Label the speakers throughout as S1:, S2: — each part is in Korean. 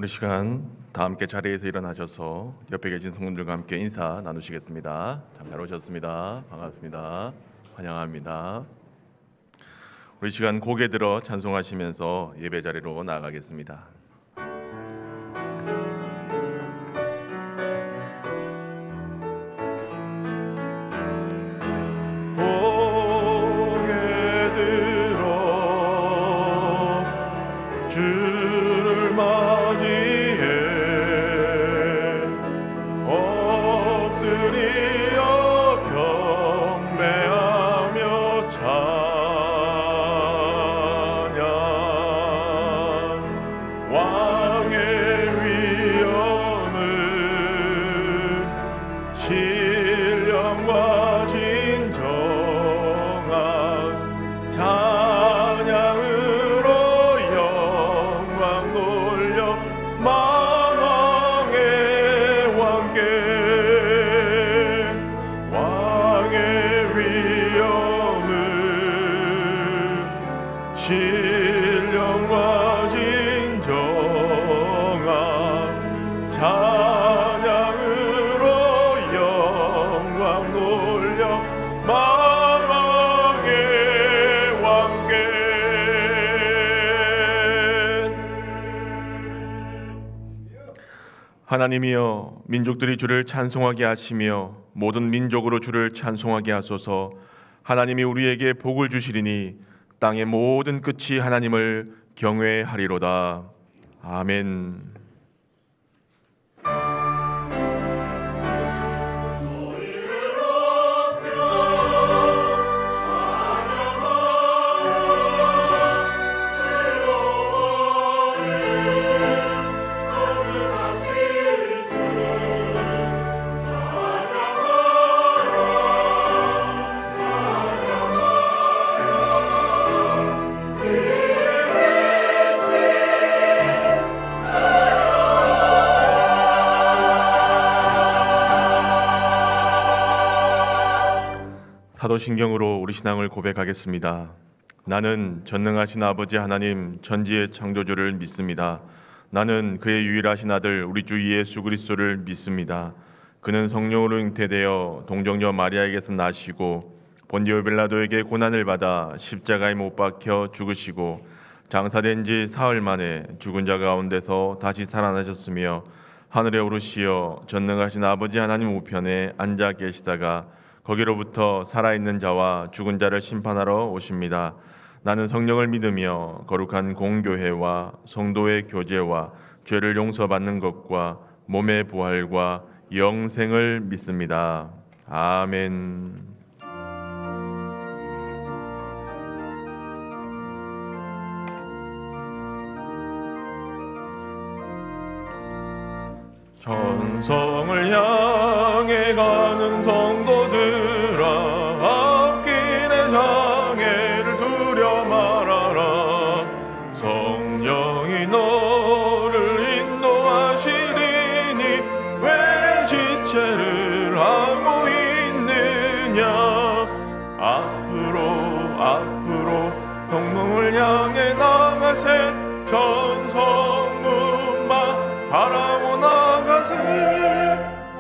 S1: 우리 시간 다 함께 자리에서 일어나셔서 옆에 계신 성도들과 함께 인사 나누시겠습니다. 참 잘 오셨습니다. 반갑습니다. 환영합니다. 우리 시간 고개 들어 찬송하시면서 예배 자리로 나아가겠습니다.
S2: 신령과 진정한 찬양으로 영광 돌려 만왕의 왕께
S1: 하나님이여, 민족들이 주를 찬송하게 하시며 모든 민족으로 주를 찬송하게 하소서. 하나님이 우리에게 복을 주시리니 땅의 모든 끝이 하나님을 경외하리로다. 아멘. 사도신경으로 우리 신앙을 고백하겠습니다. 나는 전능하신 아버지 하나님 천지의 창조주를 믿습니다. 나는 그의 유일하신 아들 우리 주 예수 그리스도를 믿습니다. 그는 성령으로 잉태되어 동정녀 마리아에게서 나시고 본디오 빌라도에게 고난을 받아 십자가에 못 박혀 죽으시고 장사된 지 사흘 만에 죽은 자 가운데서 다시 살아나셨으며 하늘에 오르시어 전능하신 아버지 하나님 우편에 앉아 계시다가 거기로부터 살아있는 자와 죽은 자를 심판하러 오십니다. 나는 성령을 믿으며 거룩한 공교회와 성도의 교제와 죄를 용서받는 것과 몸의 부활과 영생을 믿습니다. 아멘.
S2: 천성을 향해 가는 성도들아, 앞길의 장애를 두려 말아라. 성령이 너를 인도하시리니 왜 지체를 하고 있느냐. 앞으로 성령을 향해 나가세. 천성문만 바라고 나가세.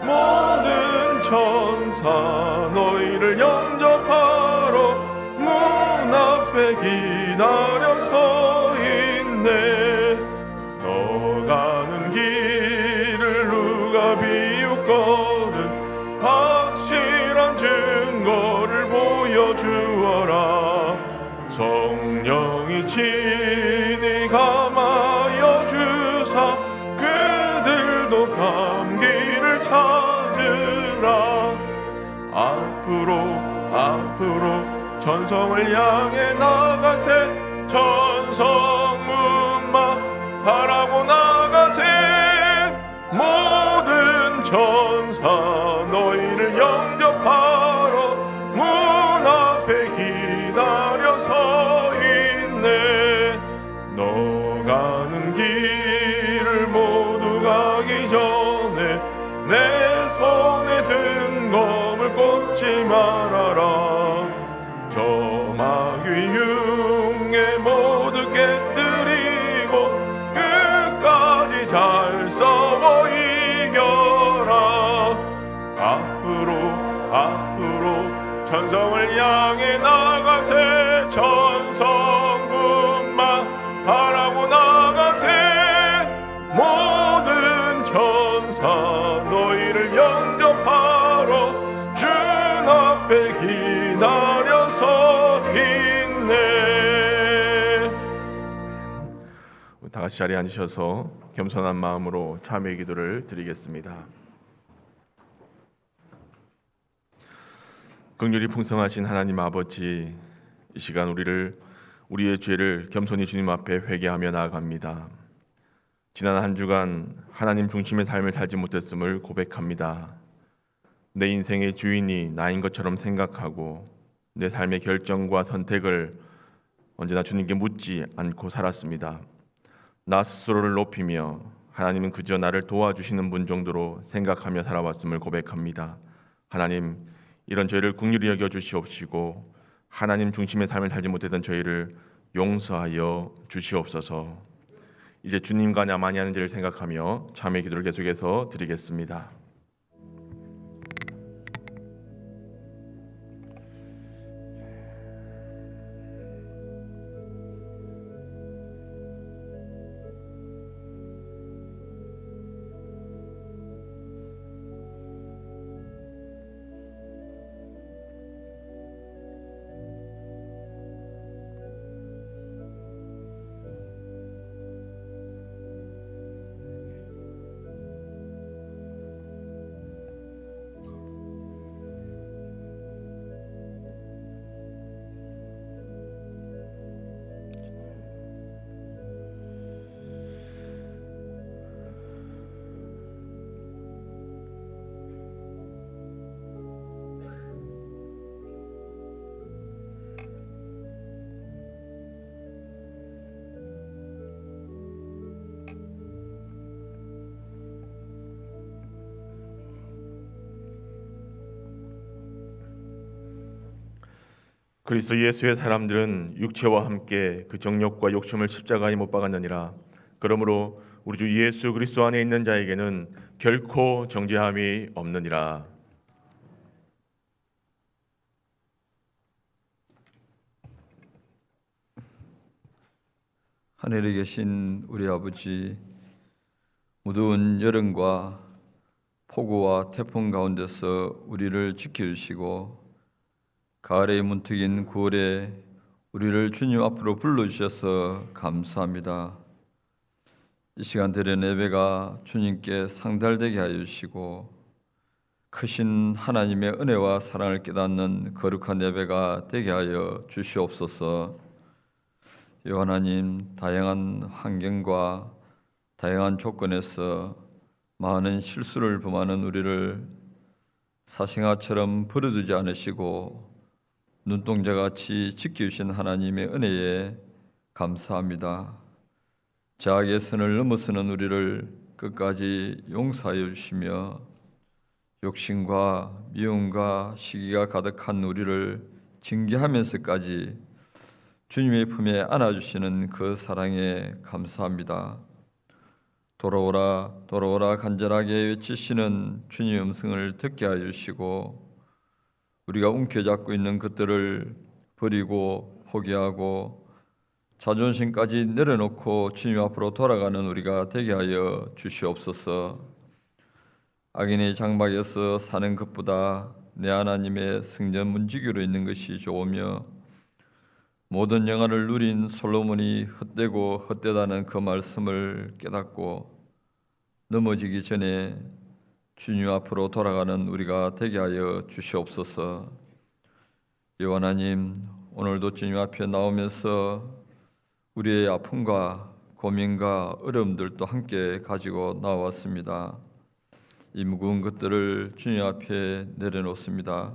S2: 모든 천사 너희를 영접하러 문 앞에 기다려 서 있네. 너 가는 길을 누가 비웃거든 확실한 증거를 보여주어라. 성령이 친히 감하여 주사 그들도 감기를 찾으라. 앞으로 천성을 향해 나가세. 천성문만 바라고 나가세. 모든 천사 너희를 영접하러 문 앞에 기다려 서 있네. 너 가는 길을 모두 가기 전에 내 손에 든 검을 꽂지 말아라. 저 마귀 흉에 모두 깨뜨리고 끝까지 잘 싸워 이겨라. 앞으로 천성을 향해 나가세. 천성문만 바라고 나가세. 모든 천사 너희를 영접하러 주 앞에 기다려서 있네.
S1: 다 같이 자리에 앉으셔서 겸손한 마음으로 참회 기도를 드리겠습니다. 긍휼이 풍성하신 하나님 아버지, 이 시간 우리의 죄를 겸손히 주님 앞에 회개하며 나아갑니다. 지난 한 주간 하나님 중심의 삶을 살지 못했음을 고백합니다. 내 인생의 주인이 나인 것처럼 생각하고 내 삶의 결정과 선택을 언제나 주님께 묻지 않고 살았습니다. 나 스스로를 높이며 하나님은 그저 나를 도와주시는 분 정도로 생각하며 살아왔음을 고백합니다. 하나님, 이런 저희를 긍휼히 여겨 주시옵시고 하나님 중심의 삶을 살지 못했던 저희를 용서하여 주시옵소서. 이제 주님과 나만이 하는 일을 생각하며 참회 기도를 계속해서 드리겠습니다. 그리스도 예수의 사람들은 육체와 함께 그 정욕과 욕심을 십자가에 못 박았느니라. 그러므로 우리 주 예수 그리스도 안에 있는 자에게는 결코 정죄함이 없느니라.
S3: 하늘에 계신 우리 아버지, 무더운 여름과 폭우와 태풍 가운데서 우리를 지켜주시고 가을의 문턱인 9월에 우리를 주님 앞으로 불러주셔서 감사합니다. 이 시간 드린 예배가 주님께 상달되게 하여 주시고 크신 하나님의 은혜와 사랑을 깨닫는 거룩한 예배가 되게 하여 주시옵소서. 하나님, 다양한 환경과 다양한 조건에서 많은 실수를 범하는 우리를 사생아처럼 버려두지 않으시고 눈동자같이 지켜주신 하나님의 은혜에 감사합니다. 자악의 선을 넘어서는 우리를 끝까지 용서하여 주시며 욕심과 미움과 시기가 가득한 우리를 징계하면서까지 주님의 품에 안아주시는 그 사랑에 감사합니다. 돌아오라 돌아오라 간절하게 외치시는 주님의 음성을 듣게 하여 주시고 우리가 움켜잡고 있는 것들을 버리고 포기하고 자존심까지 내려놓고 주님 앞으로 돌아가는 우리가 되게 하여 주시옵소서. 악인의 장막에서 사는 것보다 내 하나님의 성전 문지기로 있는 것이 좋으며 모든 영화를 누린 솔로몬이 헛되고 헛되다는 그 말씀을 깨닫고 넘어지기 전에 주님 앞으로 돌아가는 우리가 되게 하여 주시옵소서. 하나님, 오늘도 주님 앞에 나오면서 우리의 아픔과 고민과 어려움들도 함께 가지고 나왔습니다. 이 무거운 것들을 주님 앞에 내려놓습니다.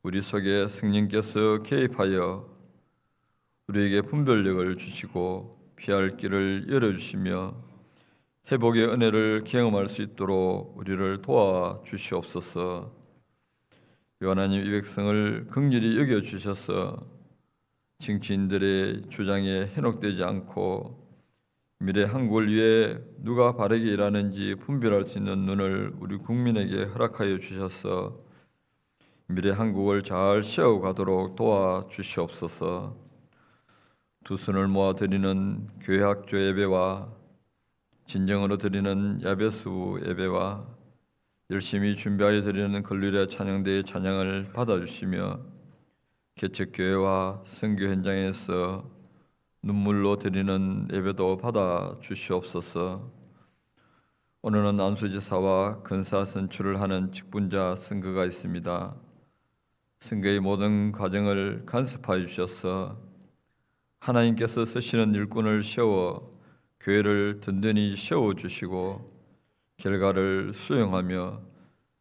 S3: 우리 속에 성령께서 개입하여 우리에게 분별력을 주시고 피할 길을 열어주시며 회복의 은혜를 경험할 수 있도록 우리를 도와주시옵소서. 하나님, 이 백성을 긍휼히 여겨주셔서 정치인들의 주장에 현혹되지 않고 미래 한국을 위해 누가 바르게 일하는지 분별할 수 있는 눈을 우리 국민에게 허락하여 주셔서 미래 한국을 잘 세워가도록 도와주시옵소서. 두 손을 모아 드리는 교회학교 예배와 진정으로 드리는 야베수 예배와 열심히 준비하여 드리는 걸륜의 찬양대의 찬양을 받아주시며 개척교회와 선교 현장에서 눈물로 드리는 예배도 받아주시옵소서. 오늘은 안수지사와 근사 선출을 하는 직분자 선거가 있습니다. 선거의 모든 과정을 간섭하여 주셔서 하나님께서 쓰시는 일꾼을 세워 교회를 든든히 세워주시고 결과를 수용하며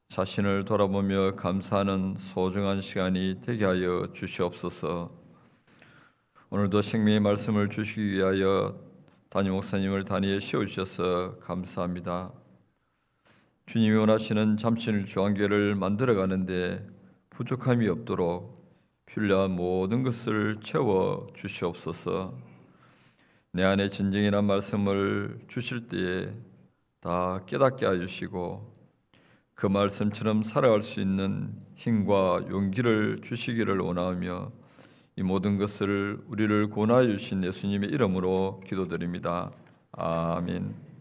S3: 자신을 돌아보며 감사하는 소중한 시간이 되게 하여 주시옵소서. 오늘도 생명의 말씀을 주시기 위하여 담임 목사님을 단위에 세워주셔서 감사합니다. 주님이 원하시는 잠실 중앙교회를 만들어가는데 부족함이 없도록 필요한 모든 것을 채워 주시옵소서. 내 안에 진정이란 말씀을 주실 때에 다 깨닫게 해주시고 그 말씀처럼 살아갈 수 있는 힘과 용기를 주시기를 원하며 이 모든 것을 우리를 구원하여 주신 예수님의 이름으로 기도드립니다. 아멘.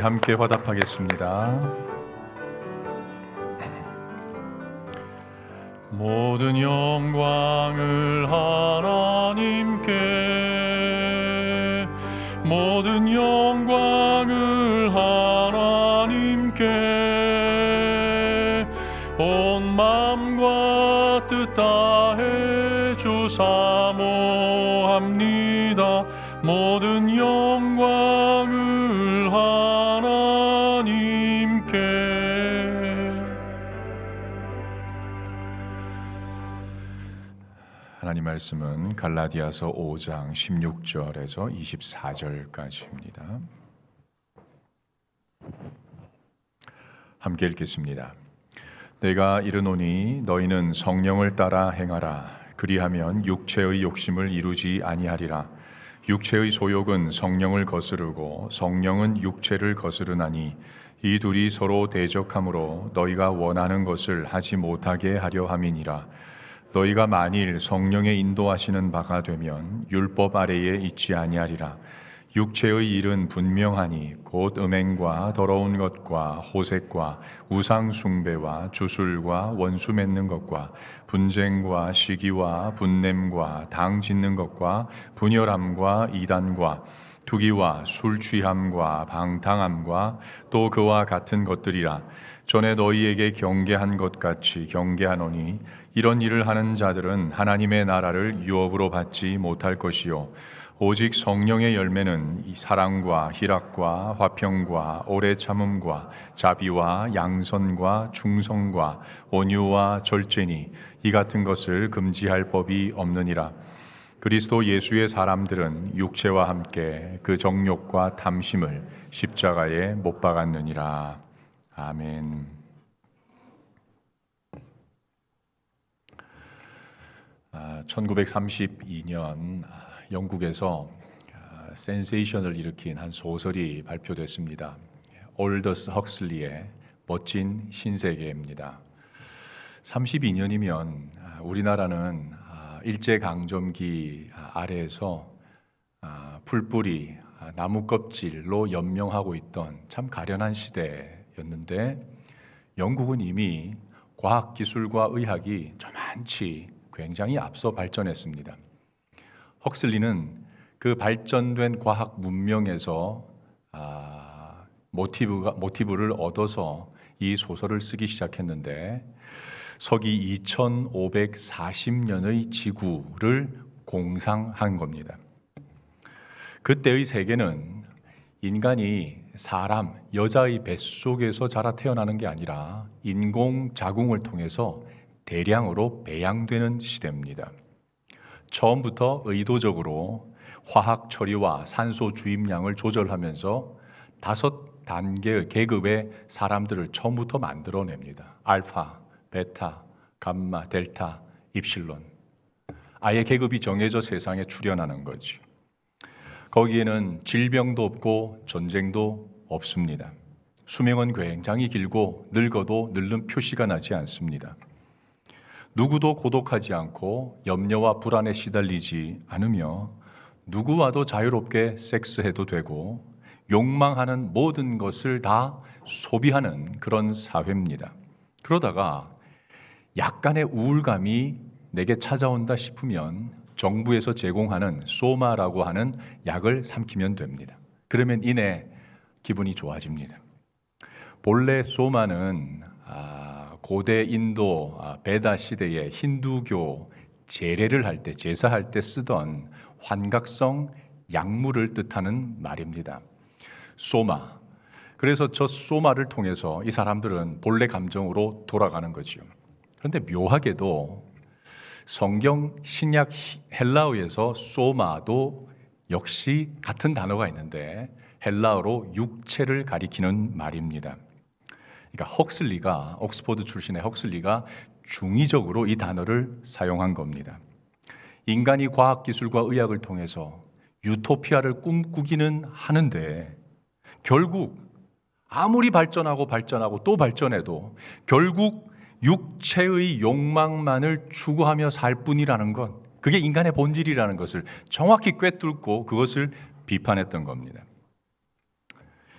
S4: 함께 화답하겠습니다. 모든 영광을 하나님께, 모든 영광을 하나님께, 온 마음과 뜻 다해 주사모합니다. 모든 영광을 하나님께. 하나님 말씀은 갈라디아서 5장 16절에서 24절까지입니다. 함께 읽겠습니다. 내가 이르노니 너희는 성령을 따라 행하라. 그리하면 육체의 욕심을 이루지 아니하리라. 육체의 소욕은 성령을 거스르고 성령은 육체를 거스르나니 이 둘이 서로 대적하므로 너희가 원하는 것을 하지 못하게 하려 함이니라. 너희가 만일 성령의 인도하시는 바가 되면 율법 아래에 있지 아니하리라. 육체의 일은 분명하니 곧 음행과 더러운 것과 호색과 우상 숭배와 주술과 원수 맺는 것과 분쟁과 시기와 분냄과 당 짓는 것과 분열함과 이단과 투기와 술 취함과 방탕함과 또 그와 같은 것들이라. 전에 너희에게 경계한 것 같이 경계하노니 이런 일을 하는 자들은 하나님의 나라를 유업으로 받지 못할 것이요 오직 성령의 열매는 이 사랑과 희락과 화평과 오래 참음과 자비와 양선과 충성과 온유와 절제니 이 같은 것을 금지할 법이 없느니라. 그리스도 예수의 사람들은 육체와 함께 그 정욕과 탐심을 십자가에 못 박았느니라. 아멘. 1932년 영국에서 센세이션을 일으킨 한 소설이 발표됐습니다. 올더스 헉슬리의 멋진 신세계입니다. 32년이면 우리나라는 일제강점기 아래에서 풀뿌리, 나무 껍질로 연명하고 있던 참 가련한 시대였는데 영국은 이미 과학기술과 의학이 저만치 굉장히 앞서 발전했습니다. 헉슬리는 그 발전된 과학 문명에서 모티브를 얻어서 이 소설을 쓰기 시작했는데 서기 2540년의 지구를 공상한 겁니다. 그때의 세계는 인간이 사람, 여자의 뱃속에서 자라 태어나는 게 아니라 인공 자궁을 통해서 대량으로 배양되는 시대입니다. 처음부터 의도적으로 화학 처리와 산소 주입량을 조절하면서 5단계의 계급의 사람들을 처음부터 만들어냅니다. 알파, 베타, 감마, 델타, 입실론. 아예 계급이 정해져 세상에 출현하는 거지. 거기에는 질병도 없고 전쟁도 없습니다. 수명은 굉장히 길고 늙어도 늙는 표시가 나지 않습니다. 누구도 고독하지 않고 염려와 불안에 시달리지 않으며 누구와도 자유롭게 섹스해도 되고 욕망하는 모든 것을 다 소비하는 그런 사회입니다. 그러다가 약간의 우울감이 내게 찾아온다 싶으면 정부에서 제공하는 소마라고 하는 약을 삼키면 됩니다. 그러면 이내 기분이 좋아집니다. 본래 소마는 고대 인도 베다 시대의 힌두교 제례를 할 때, 제사할 때 쓰던 환각성 약물을 뜻하는 말입니다. 소마. 그래서 저 소마를 통해서 이 사람들은 본래 감정으로 돌아가는 거죠. 그런데 묘하게도 성경 신약 헬라어에서 소마도 역시 같은 단어가 있는데 헬라어로 육체를 가리키는 말입니다. 그러니까 헉슬리가, 옥스퍼드 출신의 헉슬리가 중의적으로 이 단어를 사용한 겁니다. 인간이 과학기술과 의학을 통해서 유토피아를 꿈꾸기는 하는데 결국 아무리 발전하고 또 발전해도 결국 육체의 욕망만을 추구하며 살 뿐이라는 것, 그게 인간의 본질이라는 것을 정확히 꿰뚫고 그것을 비판했던 겁니다.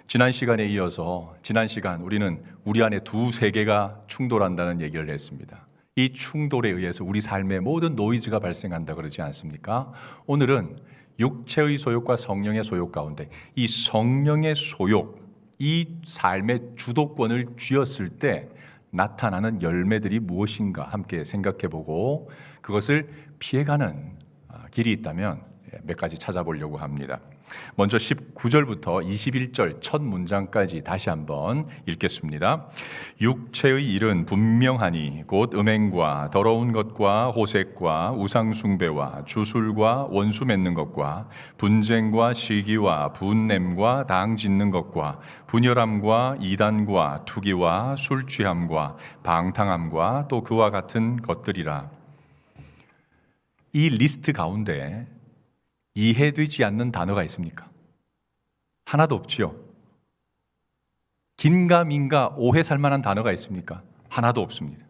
S4: 지난 시간에 이어서 지난 시간 우리는 우리 안에 두 세계가 충돌한다는 얘기를 했습니다. 이 충돌에 의해서 우리 삶에 모든 노이즈가 발생한다 그러지 않습니까? 오늘은 육체의 소욕과 성령의 소욕 가운데 이 성령의 소욕, 이 삶의 주도권을 쥐었을 때 나타나는 열매들이 무엇인가 함께 생각해보고 그것을 피해가는 길이 있다면 몇 가지 찾아보려고 합니다. 먼저 19절부터 21절 첫 문장까지 다시 한번 읽겠습니다. 육체의 일은 분명하니 곧 음행과 더러운 것과 호색과 우상 숭배와 주술과 원수 맺는 것과 분쟁과 시기와 분냄과 당 짓는 것과 분열함과 이단과 투기와 술 취함과 방탕함과 또 그와 같은 것들이라. 이 리스트 가운데 이해되지 않는 단어가 있습니까? 하나도 없지요. 긴가민가 오해 살 만한 단어가 있습니까? 하나도 없습니다.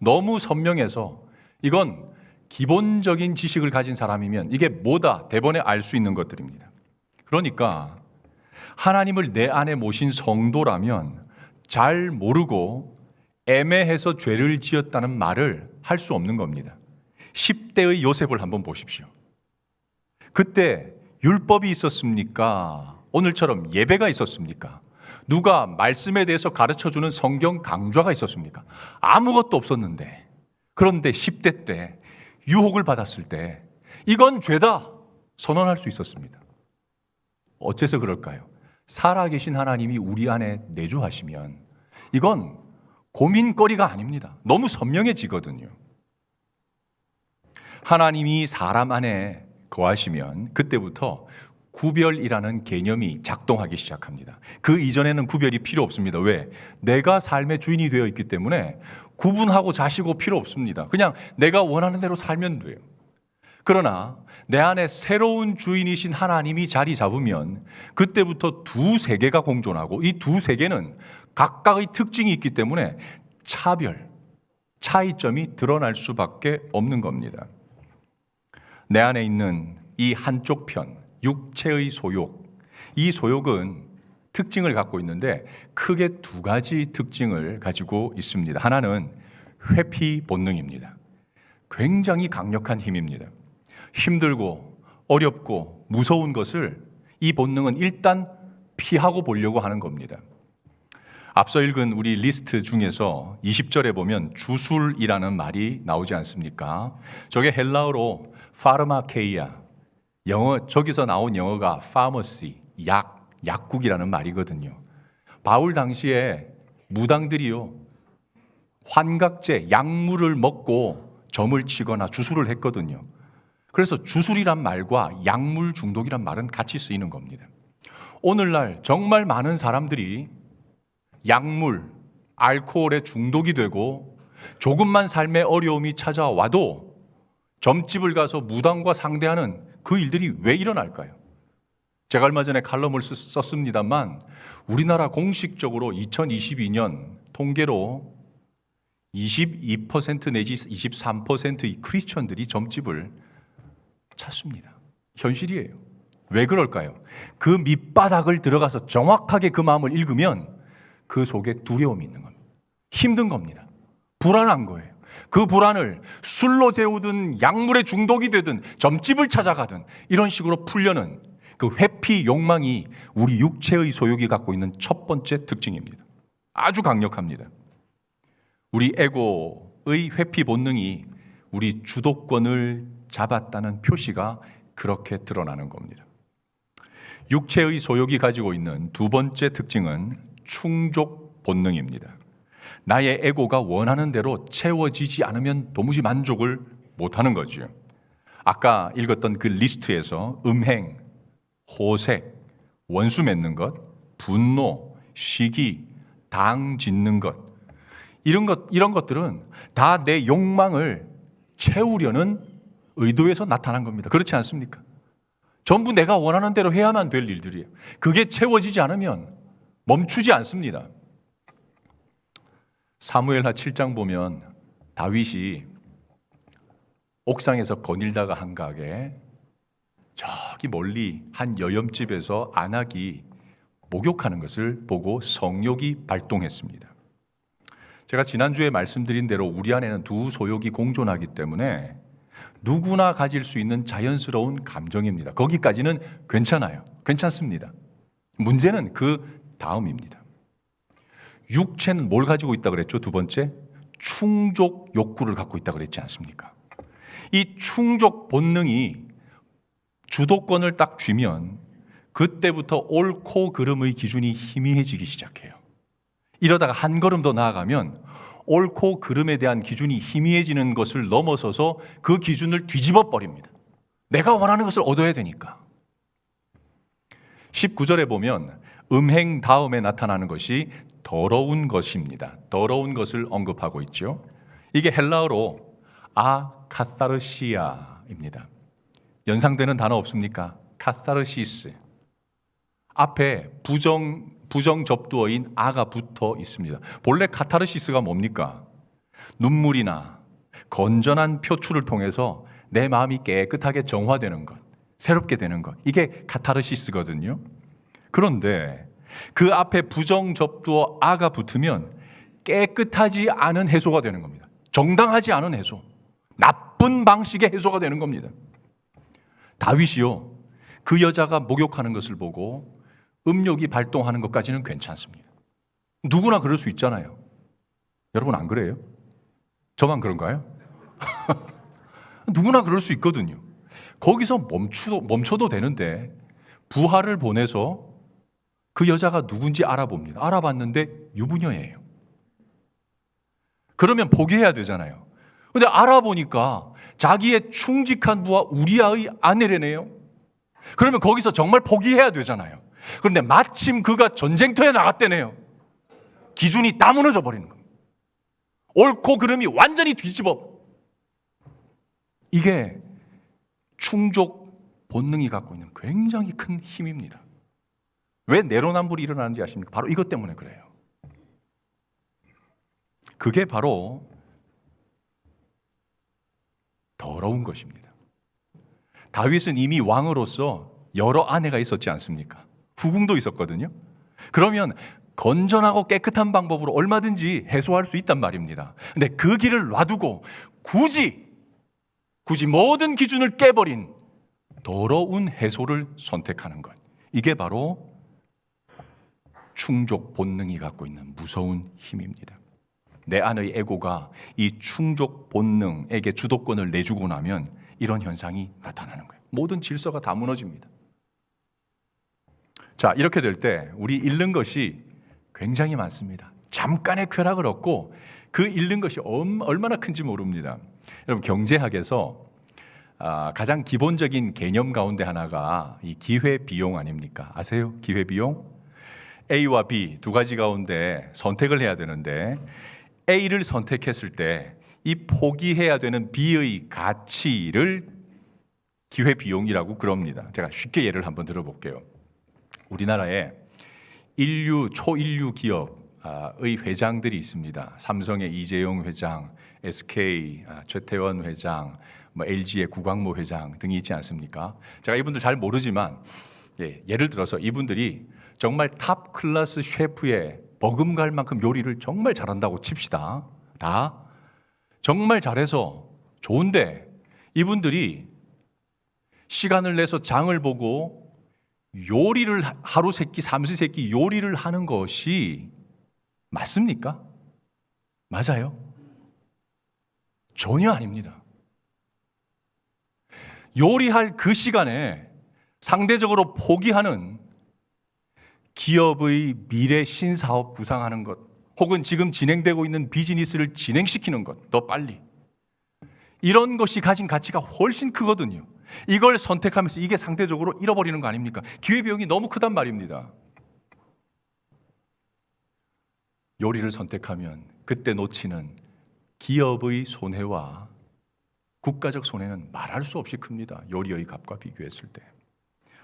S4: 너무 선명해서 이건 기본적인 지식을 가진 사람이면 이게 뭐다 대번에 알 수 있는 것들입니다. 그러니까 하나님을 내 안에 모신 성도라면 잘 모르고 애매해서 죄를 지었다는 말을 할 수 없는 겁니다. 10대의 요셉을 한번 보십시오. 그때 율법이 있었습니까? 오늘처럼 예배가 있었습니까? 누가 말씀에 대해서 가르쳐주는 성경 강좌가 있었습니까? 아무것도 없었는데, 그런데 10대 때 유혹을 받았을 때 이건 죄다 선언할 수 있었습니다. 어째서 그럴까요? 살아계신 하나님이 우리 안에 내주하시면 이건 고민거리가 아닙니다. 너무 선명해지거든요. 하나님이 사람 안에 거하시면 그때부터 구별이라는 개념이 작동하기 시작합니다. 그 이전에는 구별이 필요 없습니다. 왜? 내가 삶의 주인이 되어 있기 때문에 구분하고 자시고 필요 없습니다. 그냥 내가 원하는 대로 살면 돼요. 그러나 내 안에 새로운 주인이신 하나님이 자리 잡으면 그때부터 두 세계가 공존하고 이 두 세계는 각각의 특징이 있기 때문에 차이점이 드러날 수밖에 없는 겁니다. 내 안에 있는 이 한쪽 편, 육체의 소욕, 이 소욕은 특징을 갖고 있는데 크게 두 가지 특징을 가지고 있습니다. 하나는 회피 본능입니다. 굉장히 강력한 힘입니다. 힘들고 어렵고 무서운 것을 이 본능은 일단 피하고 보려고 하는 겁니다. 앞서 읽은 우리 리스트 중에서 20절에 보면 주술이라는 말이 나오지 않습니까? 저게 헬라어로 파르마케이아, 저기서 나온 영어가 파머시, 약국이라는 말이거든요. 바울 당시에 무당들이요, 환각제, 약물을 먹고 점을 치거나 주술을 했거든요. 그래서 주술이란 말과 약물 중독이란 말은 같이 쓰이는 겁니다. 오늘날 정말 많은 사람들이 약물, 알코올에 중독이 되고 조금만 삶의 어려움이 찾아와도 점집을 가서 무당과 상대하는 그 일들이 왜 일어날까요? 제가 얼마 전에 칼럼을 썼습니다만 우리나라 공식적으로 2022년 통계로 22% 내지 23%의 크리스천들이 점집을 찾습니다. 현실이에요. 왜 그럴까요? 그 밑바닥을 들어가서 정확하게 그 마음을 읽으면 그 속에 두려움이 있는 겁니다. 힘든 겁니다. 불안한 거예요. 그 불안을 술로 재우든 약물에 중독이 되든 점집을 찾아가든 이런 식으로 풀려는 그 회피 욕망이 우리 육체의 소욕이 갖고 있는 첫 번째 특징입니다. 아주 강력합니다. 우리 에고의 회피 본능이 우리 주도권을 잡았다는 표시가 그렇게 드러나는 겁니다. 육체의 소욕이 가지고 있는 두 번째 특징은 충족 본능입니다. 나의 에고가 원하는 대로 채워지지 않으면 도무지 만족을 못하는 거죠. 아까 읽었던 그 리스트에서 음행, 호색, 원수 맺는 것, 분노, 시기, 당 짓는 것, 이런 것들은 다 내 욕망을 채우려는 의도에서 나타난 겁니다. 그렇지 않습니까? 전부 내가 원하는 대로 해야만 될 일들이에요. 그게 채워지지 않으면 멈추지 않습니다. 사무엘하 7장 보면 다윗이 옥상에서 거닐다가 한가하게 저기 멀리 한 여염집에서 안악이 목욕하는 것을 보고 성욕이 발동했습니다. 제가 지난주에 말씀드린 대로 우리 안에는 두 소욕이 공존하기 때문에 누구나 가질 수 있는 자연스러운 감정입니다. 거기까지는 괜찮아요. 괜찮습니다. 문제는 그 다음입니다. 육체는 뭘 가지고 있다고 그랬죠? 두 번째, 충족 욕구를 갖고 있다고 그랬지 않습니까? 이 충족 본능이 주도권을 딱 쥐면 그때부터 옳고 그름의 기준이 희미해지기 시작해요. 이러다가 한 걸음 더 나아가면 옳고 그름에 대한 기준이 희미해지는 것을 넘어서서 그 기준을 뒤집어 버립니다. 내가 원하는 것을 얻어야 되니까. 19절에 보면 음행 다음에 나타나는 것이 더러운 것입니다. 더러운 것을 언급하고 있죠. 이게 헬라어로 카사르시아입니다. 연상되는 단어 없습니까? 카사르시스. 앞에 부정 접두어인 아가 붙어 있습니다. 본래 카타르시스가 뭡니까? 눈물이나 건전한 표출을 통해서 내 마음이 깨끗하게 정화되는 것, 새롭게 되는 것. 이게 카타르시스거든요. 그런데 그 앞에 부정 접두어 아가 붙으면 깨끗하지 않은 해소가 되는 겁니다. 정당하지 않은 해소. 나쁜 방식의 해소가 되는 겁니다. 다윗이요, 그 여자가 목욕하는 것을 보고 음욕이 발동하는 것까지는 괜찮습니다. 누구나 그럴 수 있잖아요. 여러분 안 그래요? 저만 그런가요? 누구나 그럴 수 있거든요. 거기서 멈춰도 되는데 부하를 보내서 그 여자가 누군지 알아봅니다. 알아봤는데 유부녀예요. 그러면 포기해야 되잖아요. 근데 알아보니까 자기의 충직한 부하 우리아의 아내래네요. 그러면 거기서 정말 포기해야 되잖아요. 그런데 마침 그가 전쟁터에 나갔대네요. 기준이 다 무너져 버리는 겁니다. 옳고 그름이 완전히 뒤집어. 이게 충족 본능이 갖고 있는 굉장히 큰 힘입니다. 왜 내로남불이 일어나는지 아십니까? 바로 이것 때문에 그래요. 그게 바로 더러운 것입니다. 다윗은 이미 왕으로서 여러 아내가 있었지 않습니까? 후궁도 있었거든요. 그러면 건전하고 깨끗한 방법으로 얼마든지 해소할 수 있단 말입니다. 근데 그 길을 놔두고 굳이 모든 기준을 깨버린 더러운 해소를 선택하는 것. 이게 바로 충족 본능이 갖고 있는 무서운 힘입니다. 내 안의 에고가 이 충족 본능에게 주도권을 내주고 나면 이런 현상이 나타나는 거예요. 모든 질서가 다 무너집니다. 자, 이렇게 될 때 우리 잃는 것이 굉장히 많습니다. 잠깐의 쾌락을 얻고 그 잃는 것이 얼마나 큰지 모릅니다. 여러분, 경제학에서 가장 기본적인 개념 가운데 하나가 이 기회비용 아닙니까? 아세요? 기회비용? A와 B 두 가지 가운데 선택을 해야 되는데 A를 선택했을 때 이 포기해야 되는 B의 가치를 기회비용이라고 그럽니다. 제가 쉽게 예를 한번 들어볼게요. 우리나라에 초인류 기업의 회장들이 있습니다. 삼성의 이재용 회장, SK 최태원 회장, LG의 구광모 회장 등이 있지 않습니까? 제가 이분들 잘 모르지만 예를 들어서 이분들이 정말 탑 클래스 셰프의 버금갈 만큼 요리를 정말 잘한다고 칩시다. 다 정말 잘해서 좋은데 이분들이 시간을 내서 장을 보고 요리를 하루 세끼 삼시세끼 요리를 하는 것이 맞습니까? 맞아요? 전혀 아닙니다. 요리할 그 시간에 상대적으로 포기하는 기업의 미래 신사업 구상하는 것, 혹은 지금 진행되고 있는 비즈니스를 진행시키는 것, 더 빨리. 이런 것이 가진 가치가 훨씬 크거든요. 이걸 선택하면서 이게 상대적으로 잃어버리는 거 아닙니까? 기회비용이 너무 크단 말입니다. 요리를 선택하면 그때 놓치는 기업의 손해와 국가적 손해는 말할 수 없이 큽니다. 요리의 값과 비교했을 때.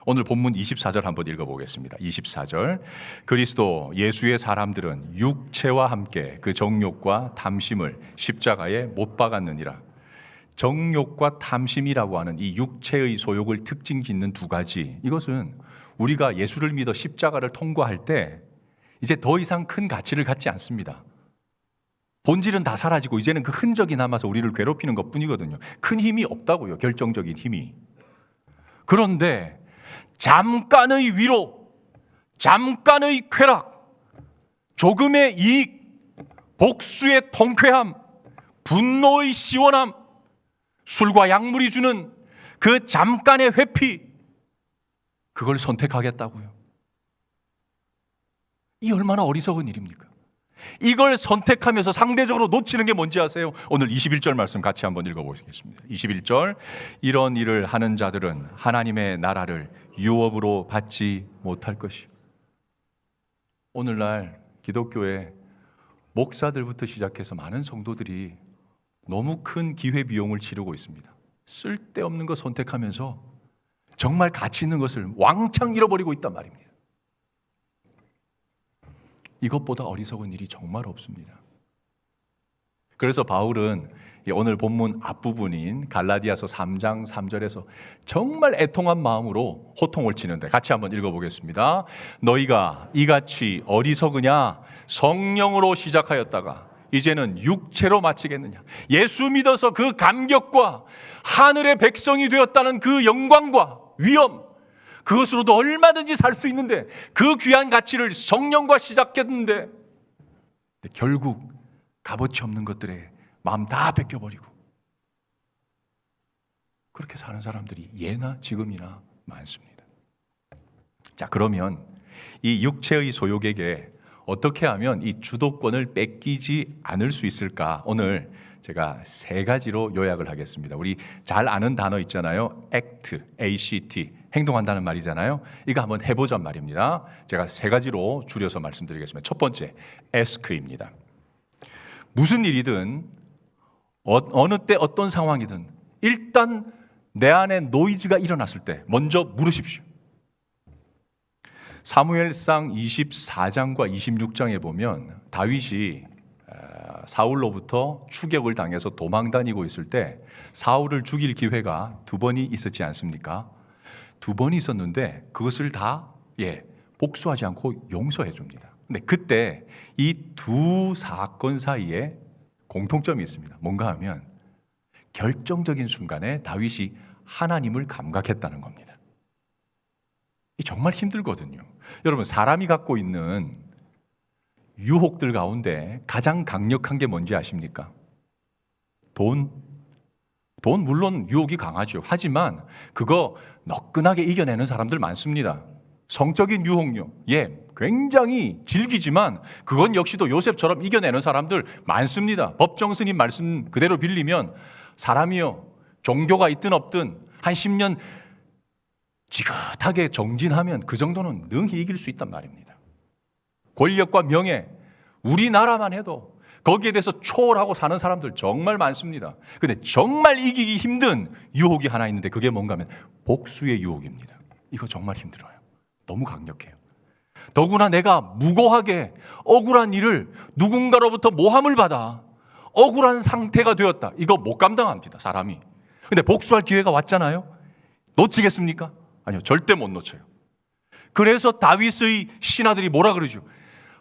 S4: 오늘 본문 24절 한번 읽어보겠습니다. 24절. 그리스도 예수의 사람들은 육체와 함께 그 정욕과 탐심을 십자가에 못 박았느니라. 정욕과 탐심이라고 하는 이 육체의 소욕을 특징 짓는 두 가지, 이것은 우리가 예수를 믿어 십자가를 통과할 때 이제 더 이상 큰 가치를 갖지 않습니다. 본질은 다 사라지고 이제는 그 흔적이 남아서 우리를 괴롭히는 것뿐이거든요. 큰 힘이 없다고요. 결정적인 힘이. 그런데 잠깐의 위로, 잠깐의 쾌락, 조금의 이익, 복수의 통쾌함, 분노의 시원함, 술과 약물이 주는 그 잠깐의 회피, 그걸 선택하겠다고요. 이 얼마나 어리석은 일입니까? 이걸 선택하면서 상대적으로 놓치는 게 뭔지 아세요? 오늘 21절 말씀 같이 한번 읽어보시겠습니다. 21절, 이런 일을 하는 자들은 하나님의 나라를 유업으로 받지 못할 것이요. 오늘날 기독교에 목사들부터 시작해서 많은 성도들이 너무 큰 기회비용을 치르고 있습니다. 쓸데없는 거 선택하면서 정말 가치 있는 것을 왕창 잃어버리고 있단 말입니다. 이것보다 어리석은 일이 정말 없습니다. 그래서 바울은 오늘 본문 앞부분인 갈라디아서 3장 3절에서 정말 애통한 마음으로 호통을 치는데 같이 한번 읽어보겠습니다. 너희가 이같이 어리석으냐? 성령으로 시작하였다가 이제는 육체로 마치겠느냐? 예수 믿어서 그 감격과 하늘의 백성이 되었다는 그 영광과 위엄, 그것으로도 얼마든지 살 수 있는데 그 귀한 가치를 성령과 시작했는데 결국 값어치 없는 것들에 마음 다 뺏겨버리고 그렇게 사는 사람들이 예나 지금이나 많습니다. 자, 그러면 이 육체의 소욕에게 어떻게 하면 이 주도권을 뺏기지 않을 수 있을까? 오늘 제가 세 가지로 요약을 하겠습니다. 우리 잘 아는 단어 있잖아요. act, ACT, 행동한다는 말이잖아요. 이거 한번 해보자는 말입니다. 제가 세 가지로 줄여서 말씀드리겠습니다. 첫 번째, ask입니다. 무슨 일이든 어느 때 어떤 상황이든 일단 내 안에 노이즈가 일어났을 때 먼저 물으십시오. 사무엘상 24장과 26장에 보면 다윗이 사울로부터 추격을 당해서 도망 다니고 있을 때 사울을 죽일 기회가 두 번이 있었지 않습니까? 두 번이 있었는데 그것을 다 복수하지 않고 용서해 줍니다. 근데 그때 이 두 사건 사이에 공통점이 있습니다. 뭔가 하면 결정적인 순간에 다윗이 하나님을 감각했다는 겁니다. 이 정말 힘들거든요. 여러분, 사람이 갖고 있는 유혹들 가운데 가장 강력한 게 뭔지 아십니까? 돈 물론 유혹이 강하죠. 하지만 그거 너끈하게 이겨내는 사람들 많습니다. 성적인 유혹요. 굉장히 질기지만 그건 역시도 요셉처럼 이겨내는 사람들 많습니다. 법정 스님 말씀 그대로 빌리면 사람이요, 종교가 있든 없든 한 10년 지긋하게 정진하면 그 정도는 능히 이길 수 있단 말입니다. 권력과 명예, 우리나라만 해도 거기에 대해서 초월하고 사는 사람들 정말 많습니다. 근데 정말 이기기 힘든 유혹이 하나 있는데 그게 뭔가 하면 복수의 유혹입니다. 이거 정말 힘들어요. 너무 강력해요. 더구나 내가 무고하게 억울한 일을 누군가로부터 모함을 받아 억울한 상태가 되었다. 이거 못 감당합니다, 사람이. 근데 복수할 기회가 왔잖아요. 놓치겠습니까? 아니요, 절대 못 놓쳐요. 그래서 다윗의 신하들이 뭐라 그러죠?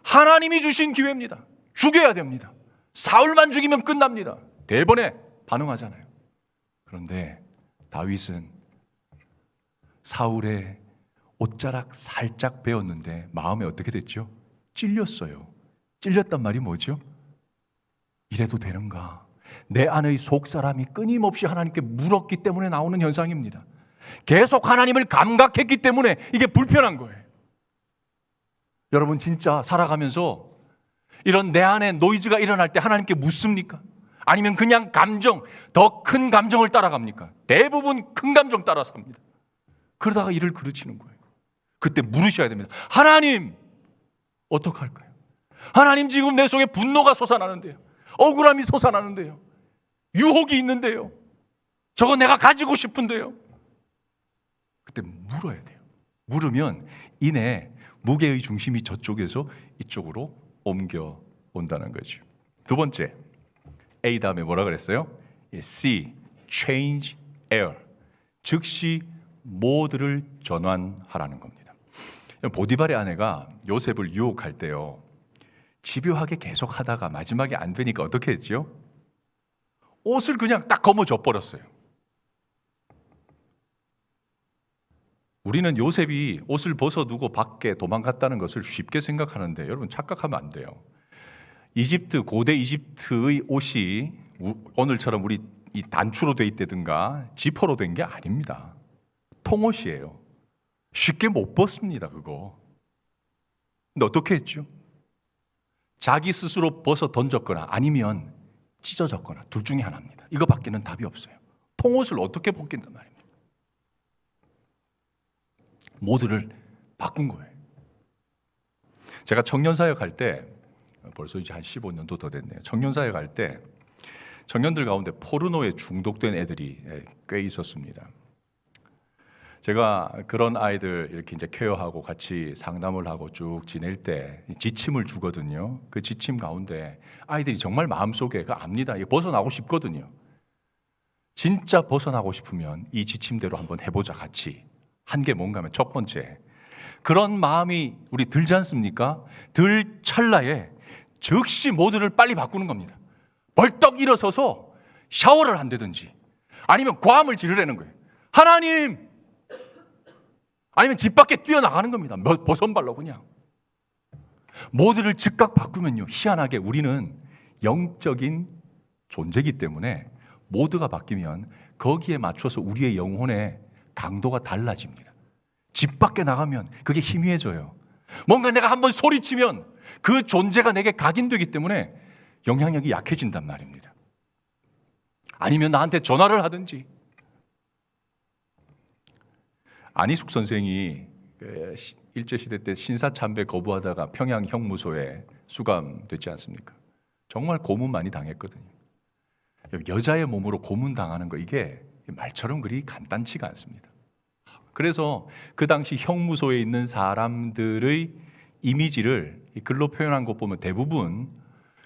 S4: 하나님이 주신 기회입니다. 죽여야 됩니다. 사울만 죽이면 끝납니다. 대번에 반응하잖아요. 그런데 다윗은 사울의 옷자락 살짝 베었는데 마음에 어떻게 됐죠? 찔렸어요. 찔렸단 말이 뭐죠? 이래도 되는가? 내 안의 속사람이 끊임없이 하나님께 물었기 때문에 나오는 현상입니다. 계속 하나님을 감각했기 때문에 이게 불편한 거예요. 여러분, 진짜 살아가면서 이런 내 안에 노이즈가 일어날 때 하나님께 묻습니까? 아니면 그냥 감정, 더 큰 감정을 따라갑니까? 대부분 큰 감정 따라 삽니다. 그러다가 일을 그르치는 거예요. 그때 물으셔야 됩니다. 하나님, 어떡할까요? 하나님, 지금 내 속에 분노가 솟아나는데요. 억울함이 솟아나는데요. 유혹이 있는데요. 저거 내가 가지고 싶은데요. 그때 물어야 돼요. 물으면 이내 무게의 중심이 저쪽에서 이쪽으로 옮겨온다는 거죠. 두 번째, A 다음에 뭐라 그랬어요? C, change air. 즉시 모드를 전환하라는 겁니다. 보디발의 아내가 요셉을 유혹할 때요, 집요하게 계속 하다가 마지막에 안 되니까 어떻게 했죠? 옷을 그냥 딱 거머쥐어 버렸어요. 우리는 요셉이 옷을 벗어두고 밖에 도망갔다는 것을 쉽게 생각하는데 여러분 착각하면 안 돼요. 고대 이집트의 옷이 오늘처럼 우리 이 단추로 돼 있다든가 지퍼로 된 게 아닙니다. 통옷이에요. 쉽게 못 벗습니다, 그거. 근데 어떻게 했죠? 자기 스스로 벗어 던졌거나 아니면 찢어졌거나 둘 중에 하나입니다. 이거밖에는 답이 없어요. 통옷을 어떻게 벗긴단 말입니까? 모두를 바꾼 거예요. 제가 청년사역 할 때 벌써 이제 한 15년도 더 됐네요. 청년사역 할 때 청년들 가운데 포르노에 중독된 애들이 꽤 있었습니다. 제가 그런 아이들 이렇게 이제 케어하고 같이 상담을 하고 쭉 지낼 때 지침을 주거든요. 그 지침 가운데 아이들이 정말 마음속에 그 압니다. 이거 벗어나고 싶거든요. 진짜 벗어나고 싶으면 이 지침대로 한번 해보자 같이. 한 게 뭔가 하면 첫 번째, 그런 마음이 우리 들지 않습니까? 들 찰나에 즉시 모두를 빨리 바꾸는 겁니다. 벌떡 일어서서 샤워를 한다든지 아니면 고함을 지르라는 거예요. 하나님! 아니면 집 밖에 뛰어나가는 겁니다. 버선발로 그냥. 모두를 즉각 바꾸면요, 희한하게 우리는 영적인 존재이기 때문에 모두가 바뀌면 거기에 맞춰서 우리의 영혼의 강도가 달라집니다. 집 밖에 나가면 그게 희미해져요. 뭔가 내가 한번 소리치면 그 존재가 내게 각인되기 때문에 영향력이 약해진단 말입니다. 아니면 나한테 전화를 하든지. 안희숙 선생이 일제시대 때 신사참배 거부하다가 평양 형무소에 수감됐지 않습니까? 정말 고문 많이 당했거든요. 여자의 몸으로 고문 당하는 거 이게 말처럼 그리 간단치가 않습니다. 그래서 그 당시 형무소에 있는 사람들의 이미지를 글로 표현한 것 보면 대부분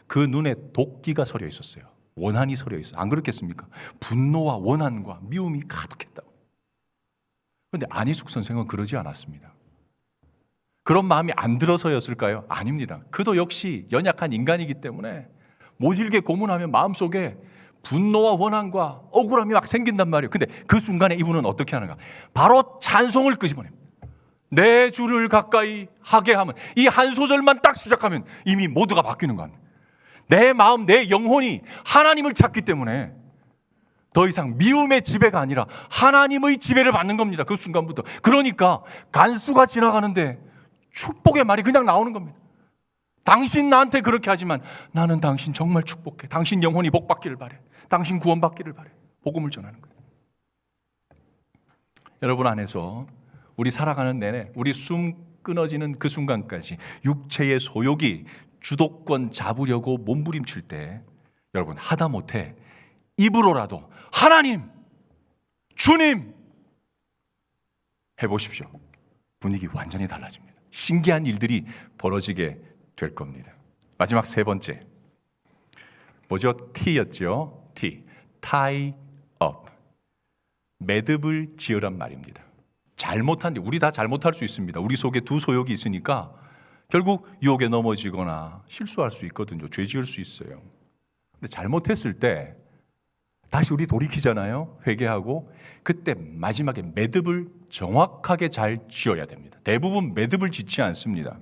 S4: 그 눈에 도끼가 서려 있었어요. 원한이 서려 있어요. 안 그렇겠습니까? 분노와 원한과 미움이 가득했다고. 그런데 안희숙 선생은 그러지 않았습니다. 그런 마음이 안 들어서였을까요? 아닙니다. 그도 역시 연약한 인간이기 때문에 모질게 고문하면 마음속에 분노와 원한과 억울함이 막 생긴단 말이에요. 근데 그 순간에 이분은 어떻게 하는가? 바로 찬송을 끄집어냅니다. 내 주를 가까이 하게 하면, 이 한 소절만 딱 시작하면 이미 모두가 바뀌는 겁니다. 내 마음, 내 영혼이 하나님을 찾기 때문에 더 이상 미움의 지배가 아니라 하나님의 지배를 받는 겁니다. 그 순간부터. 그러니까 간수가 지나가는데 축복의 말이 그냥 나오는 겁니다. 당신 나한테 그렇게 하지만 나는 당신 정말 축복해. 당신 영혼이 복받기를 바래. 당신 구원받기를 바래. 복음을 전하는 거예요. 여러분 안에서 우리 살아가는 내내 우리 숨 끊어지는 그 순간까지 육체의 소욕이 주도권 잡으려고 몸부림칠 때 여러분 하다못해 입으로라도 하나님, 주님 해보십시오. 분위기 완전히 달라집니다. 신기한 일들이 벌어지게 될 겁니다. 마지막 세 번째 뭐죠? T였죠. T, tie up. 매듭을 지으란 말입니다. 잘못한, 우리 다 잘못할 수 있습니다. 우리 속에 두 소욕이 있으니까 결국 유혹에 넘어지거나 실수할 수 있거든요. 죄 지을 수 있어요. 근데 잘못했을 때 다시 우리 돌이키잖아요. 회개하고 그때 마지막에 매듭을 정확하게 잘 지어야 됩니다. 대부분 매듭을 짓지 않습니다.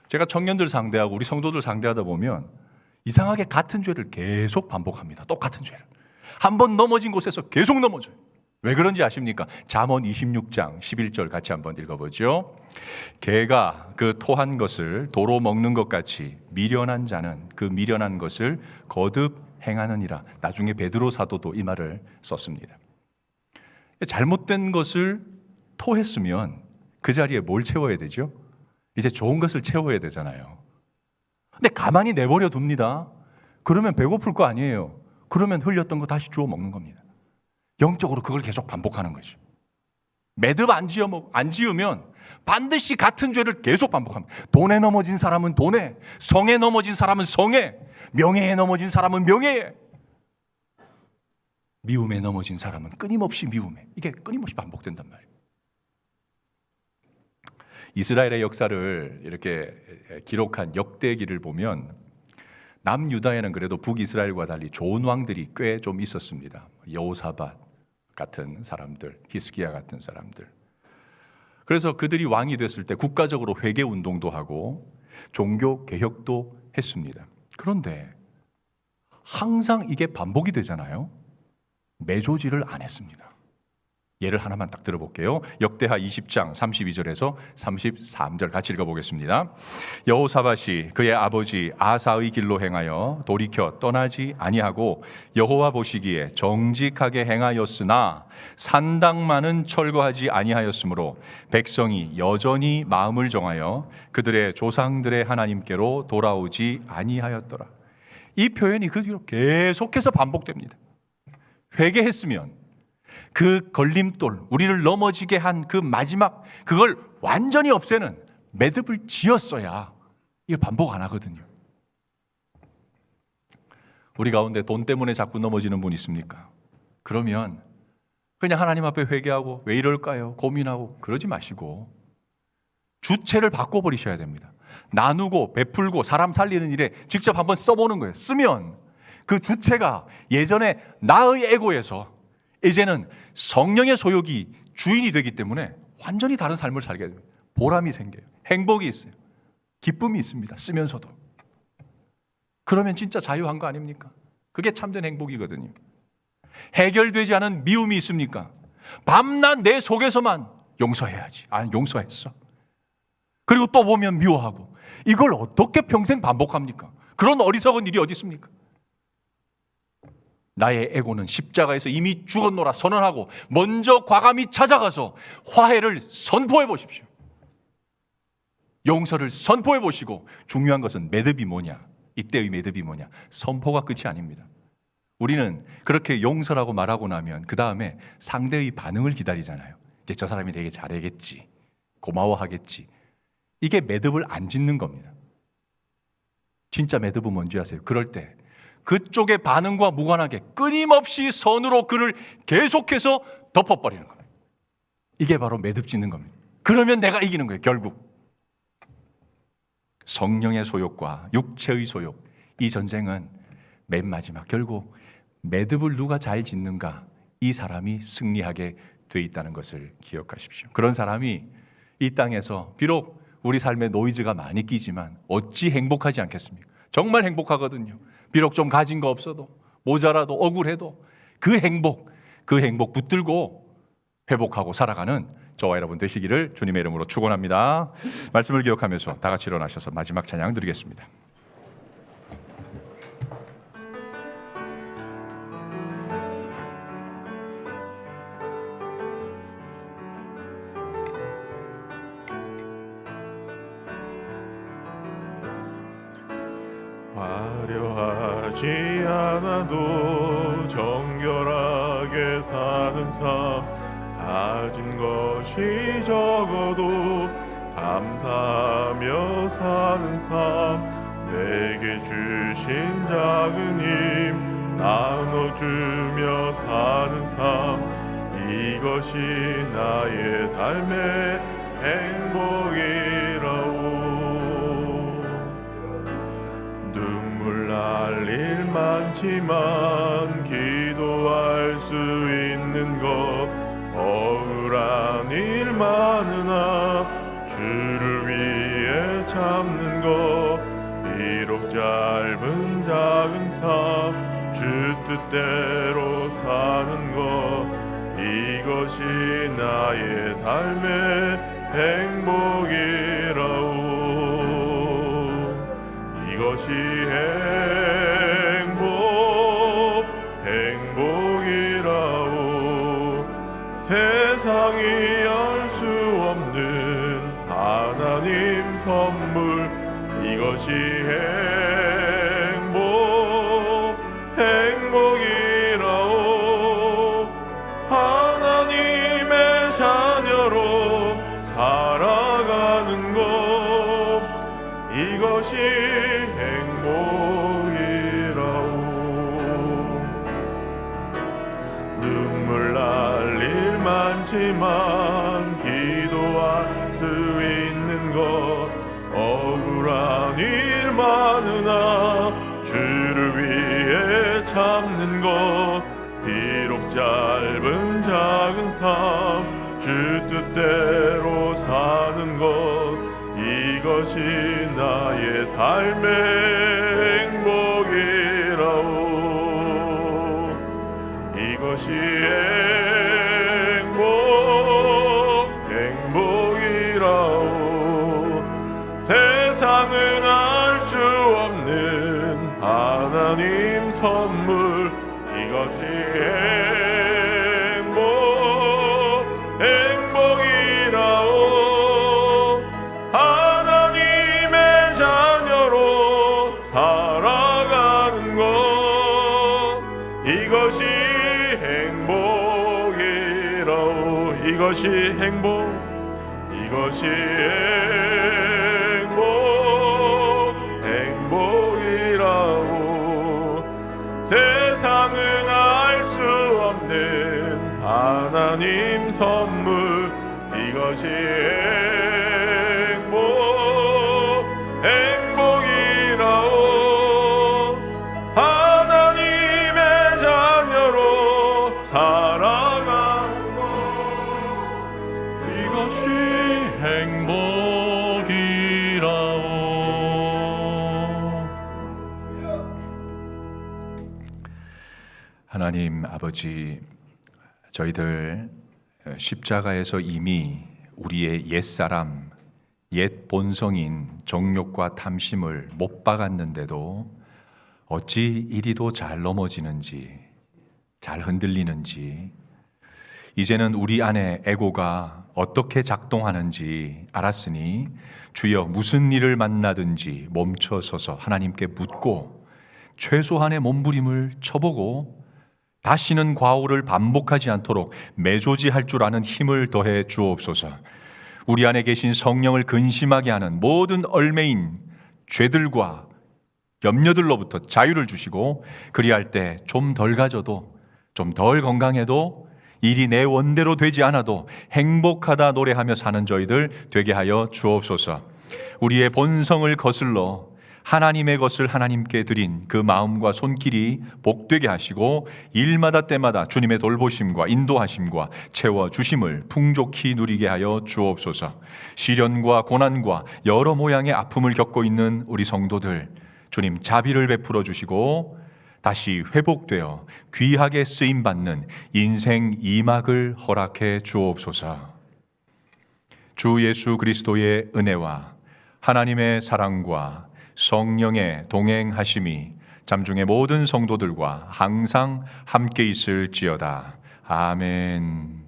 S4: 제가 청년들 상대하고 우리 성도들 상대하다 보면 이상하게 같은 죄를 계속 반복합니다. 똑같은 죄를. 한 번 넘어진 곳에서 계속 넘어져요. 왜 그런지 아십니까? 잠언 26장 11절 같이 한번 읽어보죠. 개가 그 토한 것을 도로 먹는 것 같이 미련한 자는 그 미련한 것을 거듭 행하느니라. 나중에 베드로 사도도 이 말을 썼습니다. 잘못된 것을 토했으면 그 자리에 뭘 채워야 되죠? 이제 좋은 것을 채워야 되잖아요. 근데 가만히 내버려 둡니다. 그러면 배고플 거 아니에요. 그러면 흘렸던 거 다시 주워 먹는 겁니다. 영적으로 그걸 계속 반복하는 거죠. 매듭 안 지으면 반드시 같은 죄를 계속 반복합니다. 돈에 넘어진 사람은 돈에, 성에 넘어진 사람은 성에, 명예에 넘어진 사람은 명예에, 미움에 넘어진 사람은 끊임없이 미움에. 이게 끊임없이 반복된단 말이에요. 이스라엘의 역사를 이렇게 기록한 역대기를 보면 남유다에는 그래도 북이스라엘과 달리 좋은 왕들이 꽤 좀 있었습니다. 여호사밧 같은 사람들, 히스기야 같은 사람들. 그래서 그들이 왕이 됐을 때 국가적으로 회개 운동도 하고 종교 개혁도 했습니다. 그런데 항상 이게 반복이 되잖아요. 매조지를 안 했습니다. 예를 하나만 딱 들어볼게요. 역대하 20장 32절에서 33절 같이 읽어보겠습니다. 여호사밧이 그의 아버지 아사의 길로 행하여 돌이켜 떠나지 아니하고 여호와 보시기에 정직하게 행하였으나 산당만은 철거하지 아니하였으므로 백성이 여전히 마음을 정하여 그들의 조상들의 하나님께로 돌아오지 아니하였더라. 이 표현이 그 뒤로 계속해서 반복됩니다. 회개했으면 그 걸림돌, 우리를 넘어지게 한 그 마지막 그걸 완전히 없애는 매듭을 지었어야 이걸 반복 안 하거든요. 우리 가운데 돈 때문에 자꾸 넘어지는 분 있습니까? 그러면 그냥 하나님 앞에 회개하고 왜 이럴까요? 고민하고 그러지 마시고 주체를 바꿔버리셔야 됩니다. 나누고 베풀고 사람 살리는 일에 직접 한번 써보는 거예요. 쓰면 그 주체가 예전에 나의 에고에서 이제는 성령의 소욕이 주인이 되기 때문에 완전히 다른 삶을 살게 됩니다. 보람이 생겨요. 행복이 있어요. 기쁨이 있습니다. 쓰면서도. 그러면 진짜 자유한 거 아닙니까? 그게 참된 행복이거든요. 해결되지 않은 미움이 있습니까? 밤낮 내 속에서만 용서해야지. 아, 용서했어. 그리고 또 보면 미워하고. 이걸 어떻게 평생 반복합니까? 그런 어리석은 일이 어디 있습니까? 나의 에고는 십자가에서 이미 죽었노라 선언하고 먼저 과감히 찾아가서 화해를 선포해 보십시오. 용서를 선포해 보시고 중요한 것은 매듭이 뭐냐? 이때의 매듭이 뭐냐? 선포가 끝이 아닙니다. 우리는 그렇게 용서라고 말하고 나면 그 다음에 상대의 반응을 기다리잖아요. 이제 저 사람이 되게 잘하겠지, 고마워하겠지. 이게 매듭을 안 짓는 겁니다. 진짜 매듭은 뭔지 아세요? 그럴 때 그쪽의 반응과 무관하게 끊임없이 선으로 그를 계속해서 덮어버리는 겁니다. 이게 바로 매듭 짓는 겁니다. 그러면 내가 이기는 거예요. 결국 성령의 소욕과 육체의 소욕, 이 전쟁은 맨 마지막 결국 매듭을 누가 잘 짓는가, 이 사람이 승리하게 돼 있다는 것을 기억하십시오. 그런 사람이 이 땅에서 비록 우리 삶에 노이즈가 많이 끼지만 어찌 행복하지 않겠습니까? 정말 행복하거든요. 비록 좀 가진 거 없어도, 모자라도, 억울해도 그 행복 붙들고 회복하고 살아가는 저와 여러분 되시기를 주님의 이름으로 축원합니다. 말씀을 기억하면서 다 같이 일어나셔서 마지막 찬양 드리겠습니다.
S2: 화려하지 않아도 정결하게 사는 삶, 가진 것이 적어도 감사하며 사는 삶, 내게 주신 작은 힘 나눠주며 사는 삶, 이것이 나의 삶의 행복이라오. 눈물 날 일 많지만 기도할 수 있는 것, 억울한 일 많으나 주를 위해 참는 것, 비록 짧은 작은 삶 주 뜻대로 사는 것, 이것이 나의 삶의 행복이라오. 이것이 행복이라오. 세상이 알 수 없는 하나님 선물, 이것이 행복이라오. 하나님의 자녀로 살아가는 것, 이것이 행복이라오. 눈물 날 일 많지만 기도할 수 있는 주를 위해 참는 것 비록 짧은 작은 삶 주 뜻대로 사는 것 이것이 나의 삶의 행복이라오 이것이 행복이라오 세상은 알 수 없는 하나님 선물 이것이 행복이라오 하나님의 자녀로 살아가는 것 이것이 행복이라오 이것이 행복이라오 세상은 알 수 없는 하나님 선물 이것이 행복이라오 하나님의 자녀로 살아가는 것 이것이 행복이라오
S4: 하나님 아버지, 저희들 십자가에서 이미 우리의 옛사람, 옛 본성인 정욕과 탐심을 못 박았는데도 어찌 이리도 잘 넘어지는지, 잘 흔들리는지, 이제는 우리 안에 에고가 어떻게 작동하는지 알았으니 주여 무슨 일을 만나든지 멈춰서서 하나님께 묻고 최소한의 몸부림을 쳐보고 다시는 과오를 반복하지 않도록 매조지할 줄 아는 힘을 더해 주옵소서. 우리 안에 계신 성령을 근심하게 하는 모든 얼매인 죄들과 염려들로부터 자유를 주시고 그리할 때 좀 덜 가져도 좀 덜 건강해도 일이 내 원대로 되지 않아도 행복하다 노래하며 사는 저희들 되게 하여 주옵소서. 우리의 본성을 거슬러 하나님의 것을 하나님께 드린 그 마음과 손길이 복되게 하시고 일마다 때마다 주님의 돌보심과 인도하심과 채워주심을 풍족히 누리게 하여 주옵소서. 시련과 고난과 여러 모양의 아픔을 겪고 있는 우리 성도들 주님 자비를 베풀어 주시고 다시 회복되어 귀하게 쓰임받는 인생 2막을 허락해 주옵소서. 주 예수 그리스도의 은혜와 하나님의 사랑과 성령의 동행하심이 잠중의 모든 성도들과 항상 함께 있을지어다. 아멘.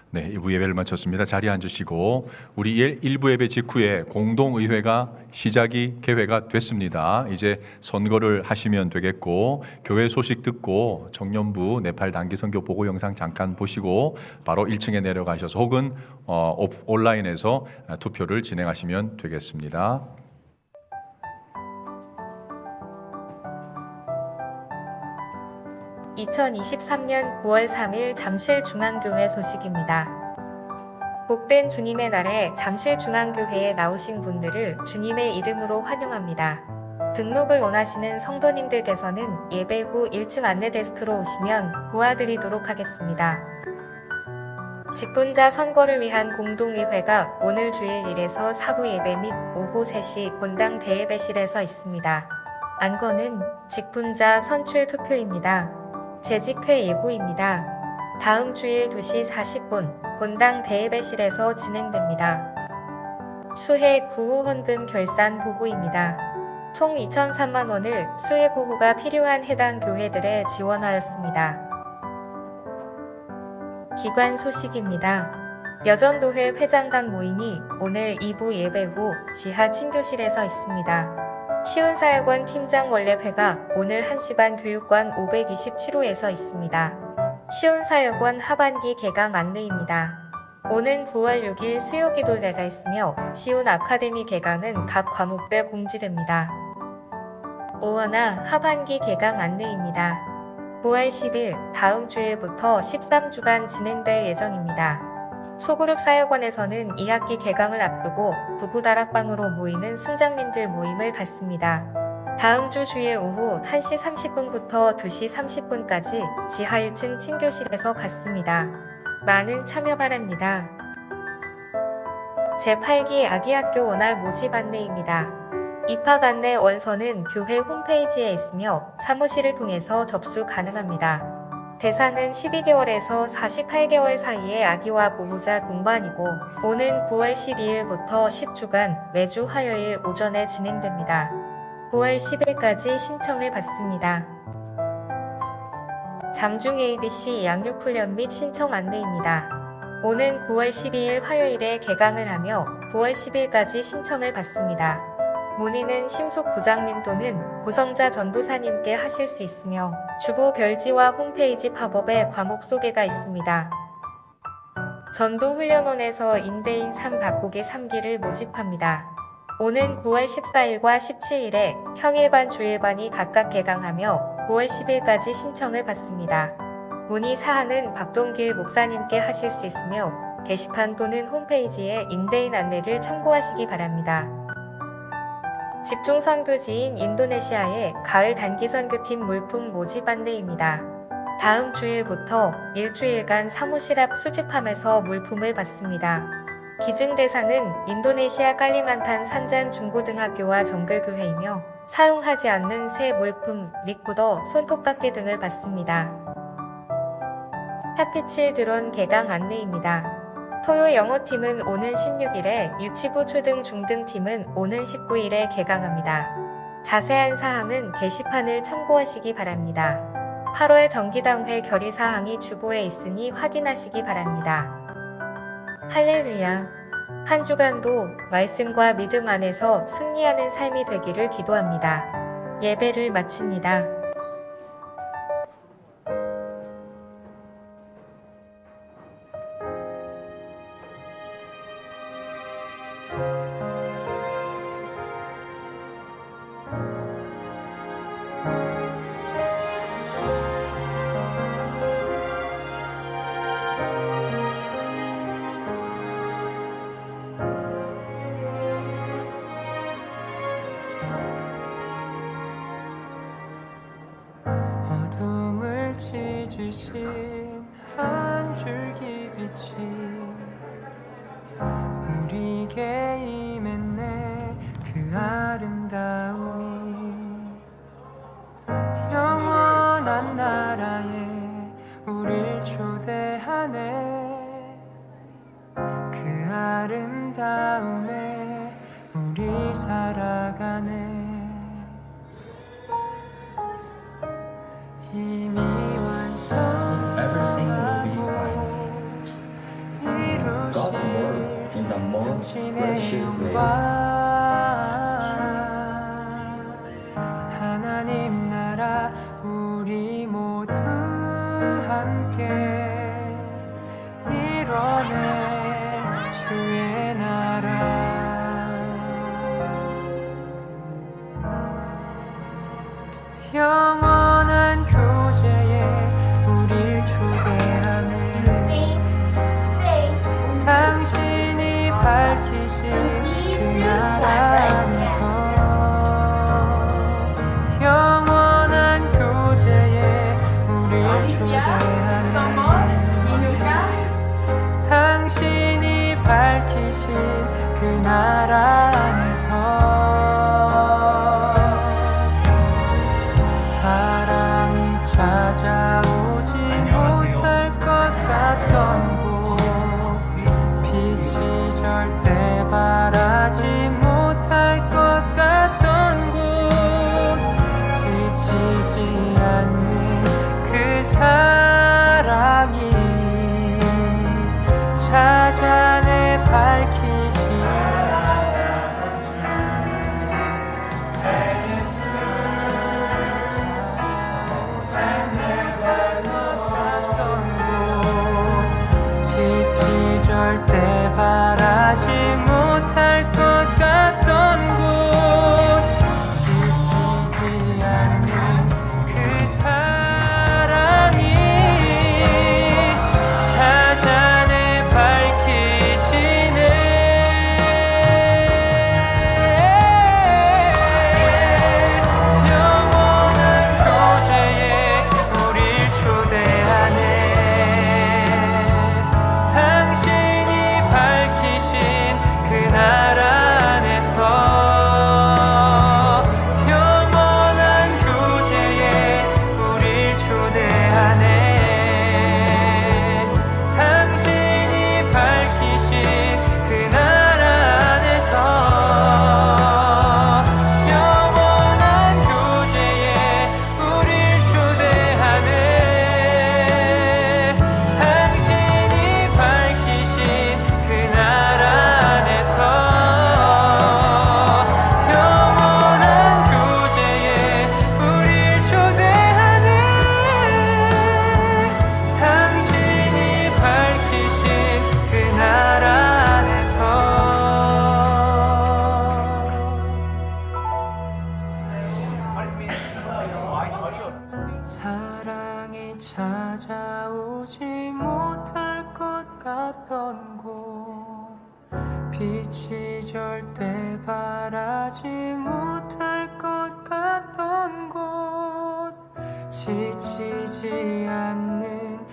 S4: 네, 2부 예배를 마쳤습니다. 자리에 앉으시고 우리 1부 예배 직후에 공동의회가 시작이 계획가 됐습니다. 이제 선거를 하시면 되겠고 교회 소식 듣고 청년부 네팔 단기 선교 보고 영상 잠깐 보시고 바로 1층에 내려가셔서 혹은 온라인에서 투표를 진행하시면 되겠습니다.
S5: (2023년 9월 3일) 잠실중앙교회 소식입니다. 복된 주님의 날에 잠실중앙교회에 나오신 분들을 주님의 이름으로 환영합니다. 등록을 원하시는 성도님들께서는 예배 후 1층 안내데스크로 오시면 도와드리도록 하겠습니다. 직분자 선거를 위한 공동의회가 오늘 주일 1에서 4부 예배 및 오후 3시 본당 대예배실에서 있습니다. 안건은 직분자 선출 투표입니다. 재직회 예고입니다. 다음 주일 2시 40분 본당 대예배실에서 진행됩니다. 수해 구호 헌금 결산 보고입니다. 총 2,003만 원을 수해 구호가 필요한 해당 교회들에 지원하였습니다. 기관 소식입니다. 여전도회 회장단 모임이 오늘 2부 예배 후 지하 친교실에서 있습니다. 시온사역원 팀장 원래회가 오늘 1시 반 교육관 527호에서 있습니다. 시온사역원 하반기 개강 안내입니다. 오는 9월 6일 수요기도회가 있으며 시온 아카데미 개강은 각 과목별 공지됩니다. 5월나 하반기 개강 안내입니다. 9월 10일 다음 주일부터 13주간 진행될 예정입니다. 소그룹 사역원에서는 2학기 개강을 앞두고 부부 다락방으로 모이는 순장님들 모임을 갖습니다. 다음 주 주일 오후 1시 30분부터 2시 30분까지 지하 1층 친교실에서 갖습니다. 많은 참여 바랍니다. 제8기 아기학교 원활 모집 안내입니다. 입학 안내 원서는 교회 홈페이지에 있으며 사무실을 통해서 접수 가능합니다. 대상은 12개월에서 48개월 사이의 아기와 보호자 동반이고 오는 9월 12일부터 10주간 매주 화요일 오전에 진행됩니다. 9월 10일까지 신청을 받습니다. 잠중 ABC 양육훈련 및 신청 안내입니다. 오는 9월 12일 화요일에 개강을 하며 9월 10일까지 신청을 받습니다. 문의는 심속 부장님 또는 고성자 전도사님께 하실 수 있으며 주보 별지와 홈페이지 팝업에 과목 소개가 있습니다. 전도훈련원에서 인대인 3 바꾸기 3기를 모집합니다. 오는 9월 14일과 17일에 평일반 주일반이 각각 개강하며 9월 10일까지 신청을 받습니다. 문의 사항은 박동길 목사님께 하실 수 있으며 게시판 또는 홈페이지에 인대인 안내를 참고하시기 바랍니다. 집중 선교지인 인도네시아의 가을 단기 선교팀 물품 모집 안내입니다. 다음 주일부터 일주일간 사무실 앞 수집함에서 물품을 받습니다. 기증 대상은 인도네시아 깔리만탄 산잔 중고등학교와 정글교회이며 사용하지 않는 새 물품, 리코더, 손톱깎이 등을 받습니다. 하피칠 드론 개강 안내입니다. 토요 영어팀은 오는 16일에 유치부 초등 중등팀은 오는 19일에 개강합니다. 자세한 사항은 게시판을 참고하시기 바랍니다. 8월 정기당회 결의사항이 주보에 있으니 확인하시기 바랍니다. 할렐루야. 한 주간도 말씀과 믿음 안에서 승리하는 삶이 되기를 기도합니다. 예배를 마칩니다.
S6: 어둠을 찢으신 한 줄기 빛이 우리에게 임했네. 그 아름다움이 영원한 나라에 우릴 초대하네. 그 아름다움에 우리 살아가네. 이미 완성하고 이루신 당신의 영광, 하나님 나라 우리 모두 함께 이뤄낼 주의 나라. 영원한 교제에 우릴 초대하네. 당신이 밝히신 그 나라 안에서 영원한 교제에 우릴 초대하네. 당신이 밝히신 그 나라 안에서 사랑이 찾아오지 못할 것 같던 곳, 빛이 절대 바라지 못할 것 같던 곳, 지치지 않는 그 사랑이 찾아 다시 절대 바라지 못할 것 같던 곳 지치지 않는